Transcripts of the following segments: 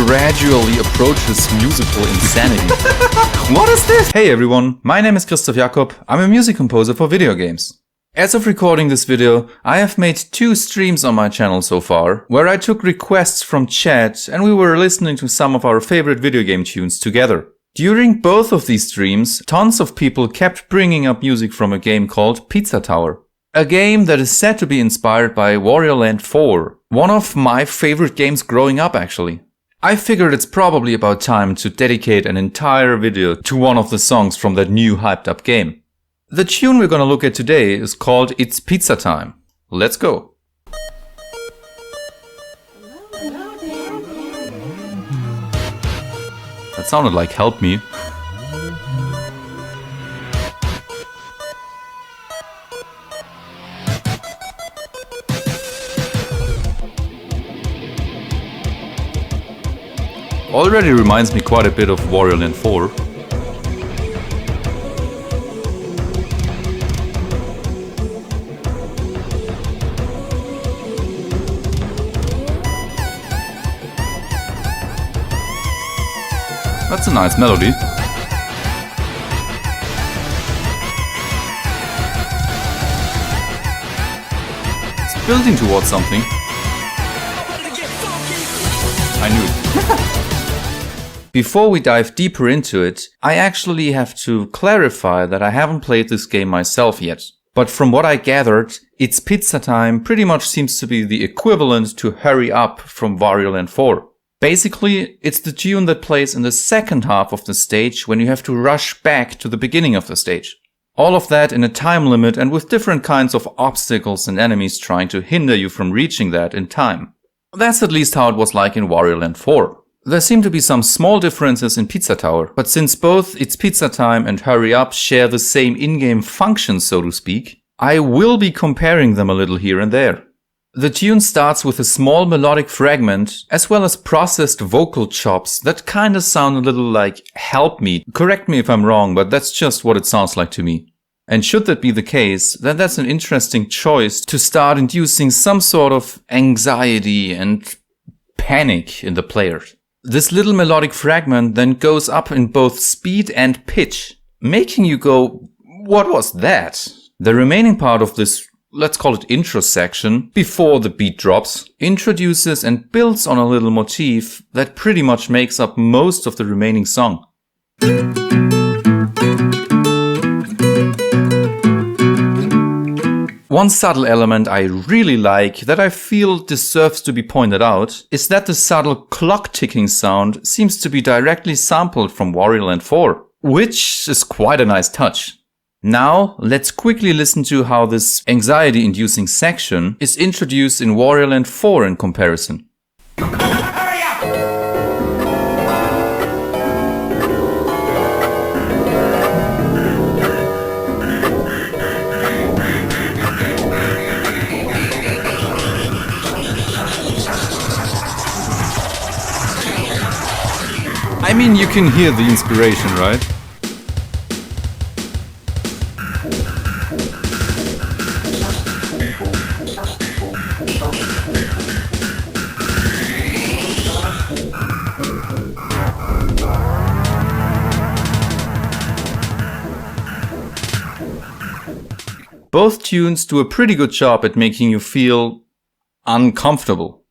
gradually approaches musical insanity. What is this? Hey everyone, my name is Christoph Jakob. I'm a music composer for video games. As of recording this video, I have made 2 streams on my channel so far, where I took requests from chat and we were listening to some of our favorite video game tunes together. During both of these streams, tons of people kept bringing up music from a game called Pizza Tower. A game that is said to be inspired by Wario Land 4, one of my favorite games growing up actually. I figured it's probably about time to dedicate an entire video to one of the songs from that new hyped up game. The tune we're gonna look at today is called It's Pizza Time. Let's go! That sounded like Help Me. Already reminds me quite a bit of Wario Land 4. That's a nice melody. It's building towards something. I knew it. Before we dive deeper into it, I actually have to clarify that I haven't played this game myself yet. But from what I gathered, It's Pizza Time pretty much seems to be the equivalent to Hurry Up from Wario Land 4. Basically, it's the tune that plays in the second half of the stage when you have to rush back to the beginning of the stage. All of that in a time limit and with different kinds of obstacles and enemies trying to hinder you from reaching that in time. That's at least how it was like in Wario Land 4. There seem to be some small differences in Pizza Tower, but since both It's Pizza Time and Hurry Up share the same in-game functions, so to speak, I will be comparing them a little here and there. The tune starts with a small melodic fragment, as well as processed vocal chops that kinda sound a little like Help Me. Correct me if I'm wrong, but that's just what it sounds like to me. And should that be the case, then that's an interesting choice to start inducing some sort of anxiety and panic in the player. This little melodic fragment then goes up in both speed and pitch, making you go, what was that? The remaining part of this, let's call it intro section, before the beat drops, introduces and builds on a little motif that pretty much makes up most of the remaining song. One subtle element I really like that I feel deserves to be pointed out is that the subtle clock ticking sound seems to be directly sampled from Wario Land 4, which is quite a nice touch. Now, let's quickly listen to how this anxiety-inducing section is introduced in Wario Land 4 in comparison. Hurry up! I mean, you can hear the inspiration, right? Both tunes do a pretty good job at making you feel uncomfortable.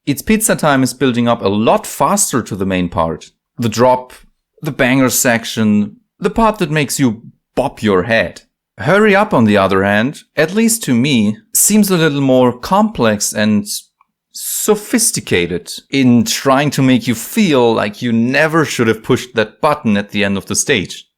It's Pizza Time is building up a lot faster to the main part. The drop, the banger section, the part that makes you bop your head. Hurry Up, on the other hand, at least to me, seems a little more complex and sophisticated in trying to make you feel like you never should have pushed that button at the end of the stage.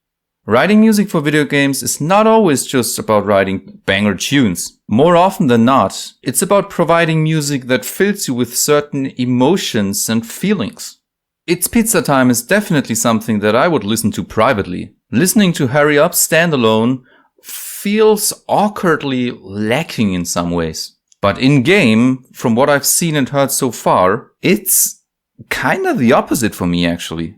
Writing music for video games is not always just about writing banger tunes. More often than not, it's about providing music that fills you with certain emotions and feelings. It's Pizza Time is definitely something that I would listen to privately. Listening to Hurry Up standalone feels awkwardly lacking in some ways. But in-game, from what I've seen and heard so far, it's kinda the opposite for me actually.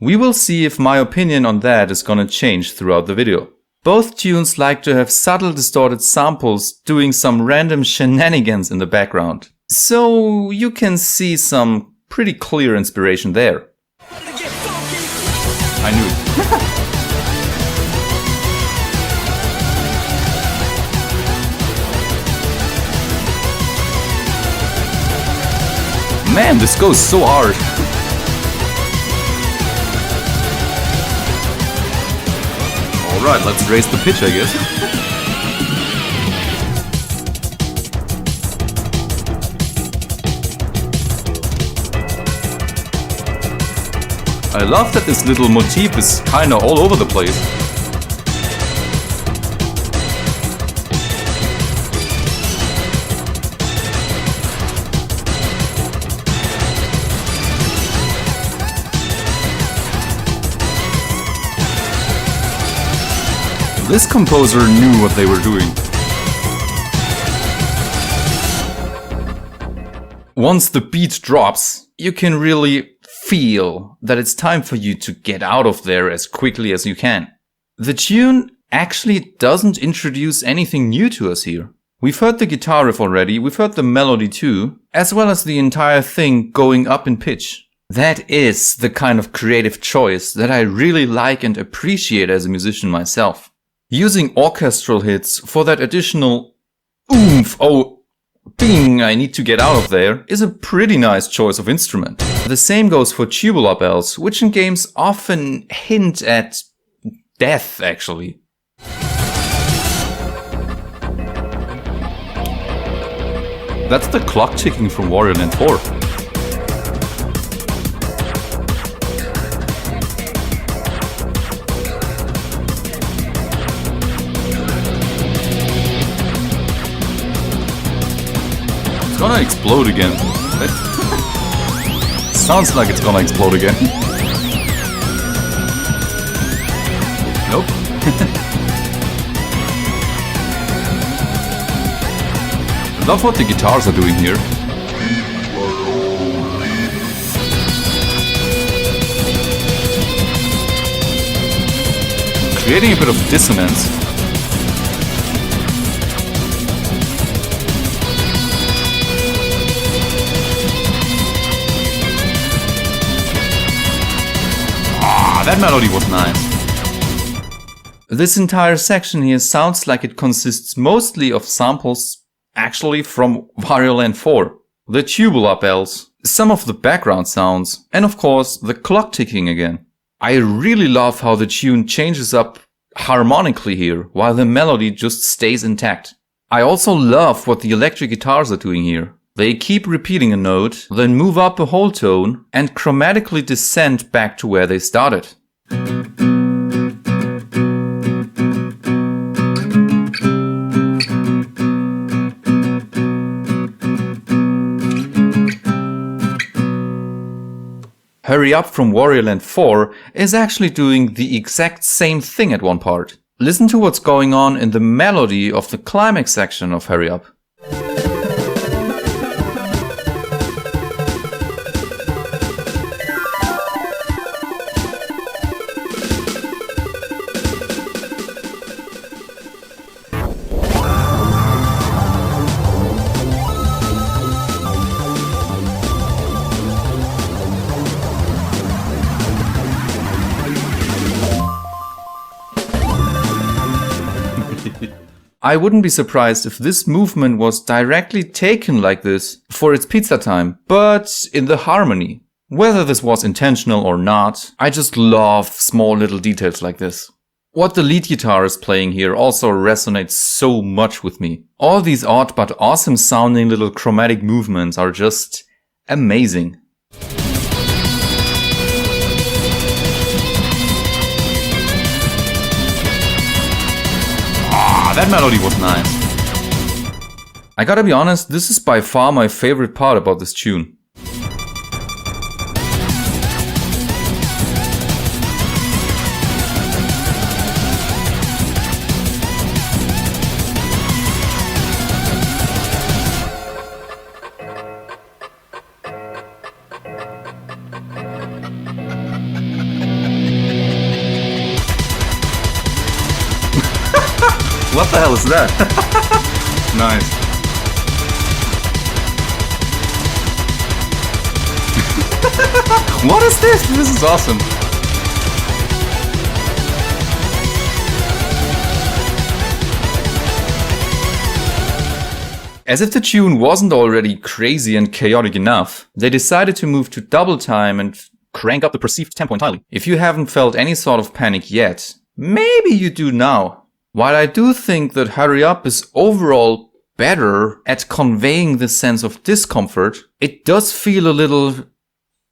We will see if my opinion on that is gonna change throughout the video. Both tunes like to have subtle distorted samples doing some random shenanigans in the background. So you can see some pretty clear inspiration there. I knew it. Man, this goes so hard. Alright, let's raise the pitch, I guess. I love that this little motif is kinda all over the place. This composer knew what they were doing. Once the beat drops, you can really feel that it's time for you to get out of there as quickly as you can. The tune actually doesn't introduce anything new to us here. We've heard the guitar riff already, we've heard the melody too, as well as the entire thing going up in pitch. That is the kind of creative choice that I really like and appreciate as a musician myself. Using orchestral hits for that additional oomph, oh, bing, I need to get out of there, is a pretty nice choice of instrument. The same goes for tubular bells, which in games often hint at death, actually. That's the clock ticking from Wario Land 4. It's gonna explode again. Sounds like it's gonna explode again. Nope. I love what the guitars are doing here. Creating a bit of dissonance. That melody was nice. This entire section here sounds like it consists mostly of samples actually from Wario Land 4. The tubular bells, some of the background sounds, and of course the clock ticking again. I really love how the tune changes up harmonically here, while the melody just stays intact. I also love what the electric guitars are doing here. They keep repeating a note, then move up a whole tone, and chromatically descend back to where they started. Hurry Up from Wario Land 4 is actually doing the exact same thing at one part. Listen to what's going on in the melody of the climax section of Hurry Up. I wouldn't be surprised if this movement was directly taken like this for its pizza time, but in the harmony. Whether this was intentional or not, I just love small little details like this. What the lead guitar is playing here also resonates so much with me. All these odd but awesome sounding little chromatic movements are just amazing. That melody was nice. I gotta be honest, this is by far my favorite part about this tune. What the hell is that? Nice. What is this? This is awesome. As if the tune wasn't already crazy and chaotic enough, they decided to move to double time and crank up the perceived tempo entirely. If you haven't felt any sort of panic yet, maybe you do now. While I do think that Hurry Up is overall better at conveying this sense of discomfort, it does feel a little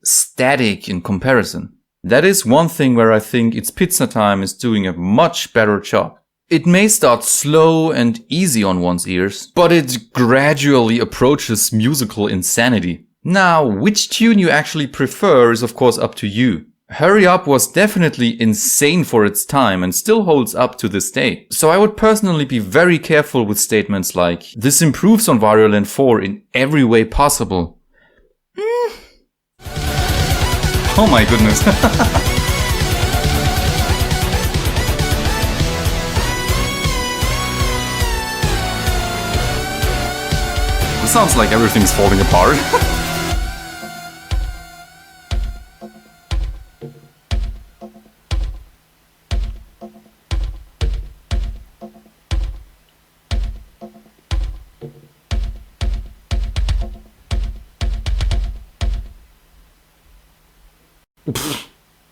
static in comparison. That is one thing where I think It's Pizza Time is doing a much better job. It may start slow and easy on one's ears, but it gradually approaches musical insanity. Now, which tune you actually prefer is of course up to you. Hurry Up was definitely insane for its time and still holds up to this day. So I would personally be very careful with statements like, this improves on Wario Land 4 in every way possible. Oh my goodness. It sounds like everything's falling apart.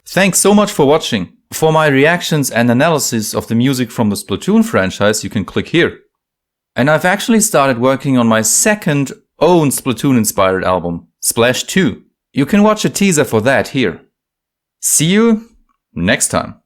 Thanks so much for watching. For my reactions and analysis of the music from the Splatoon franchise, you can click here. And I've actually started working on my second own Splatoon-inspired album, Splash 2. You can watch a teaser for that here. See you next time.